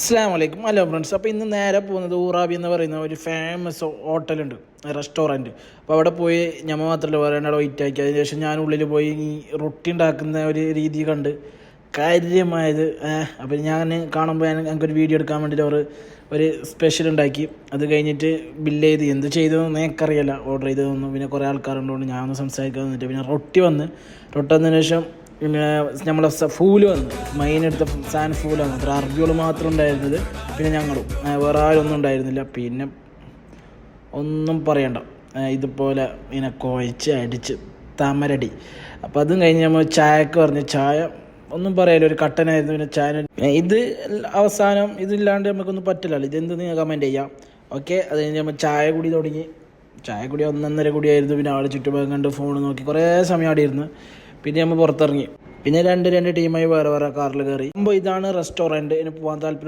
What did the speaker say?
അസ്സലാമു അലൈക്കും. Hello friends. അപ്പോൾ ഇന്ന് നേരെ പോകുന്നത് ഊറാബി എന്ന് പറയുന്ന ഒരു ഫേമസ് ഹോട്ടലുണ്ട്, റെസ്റ്റോറൻറ്റ്. അപ്പോൾ അവിടെ പോയി ഞമ്മ മാത്രമല്ല വേറെ വെയിറ്റ് ആക്കി. അതിന് ശേഷം ഞാൻ ഉള്ളിൽ പോയി ഈ റൊട്ടി ഉണ്ടാക്കുന്ന ഒരു രീതി കണ്ട് കാര്യമായത്. അപ്പോൾ ഞാൻ കാണുമ്പോൾ ഞങ്ങൾക്കൊരു വീഡിയോ എടുക്കാൻ വേണ്ടിയിട്ട് ഒരു സ്പെഷ്യൽ ഉണ്ടാക്കി. അത് കഴിഞ്ഞിട്ട് ബില്ല് ചെയ്ത് എന്ത് ചെയ്തതെന്ന് എനിക്കറിയില്ല, ഓർഡർ ചെയ്തതൊന്നും. പിന്നെ കുറേ ആൾക്കാരുള്ളതുകൊണ്ട് ഞാനൊന്ന് സംസാരിക്കാൻ വന്നിട്ട് പിന്നെ റൊട്ടി വന്നതിന് ശേഷം പിന്നെ നമ്മളെ ഫൂല് വന്നു. മെയിൻ എടുത്ത സാൻ ഫൂല് വന്നു. അത്ര അറബികൾ മാത്രം ഉണ്ടായിരുന്നത്, പിന്നെ ഞങ്ങളും വേറെ ആരൊന്നും ഉണ്ടായിരുന്നില്ല. പിന്നെ ഒന്നും പറയണ്ട, ഇതുപോലെ ഇങ്ങനെ കുഴച്ച് അടിച്ച് തമരടി. അപ്പോൾ അതും കഴിഞ്ഞ് നമ്മൾ ചായക്ക് പറഞ്ഞ് ചായ ഒന്നും പറയാലോ, ഒരു കട്ടനായിരുന്നു. പിന്നെ ചായ ഇത് അവസാനം ഇതില്ലാണ്ട് നമുക്കൊന്നും പറ്റില്ലല്ലോ. ഇതെന്ത് നിങ്ങൾ കമൻറ്റ് ചെയ്യാം. ഓക്കെ, അത് കഴിഞ്ഞ് നമ്മൾ ചായ കുടി തുടങ്ങി. ചായ കുടി 1.5 കുടിയായിരുന്നു. പിന്നെ ആൾ ചുറ്റുഭാഗം കണ്ട് ഫോൺ നോക്കി കുറേ സമയം അവിടെ ഇരുന്ന്. പിന്നെ നമ്മൾ പുറത്തിറങ്ങി. പിന്നെ രണ്ട് ടീമായി വേറെ കാറിൽ കയറി. ഇതാണ് റെസ്റ്റോറൻറ്റ്. ഇനി പോകാൻ താല്പര്യം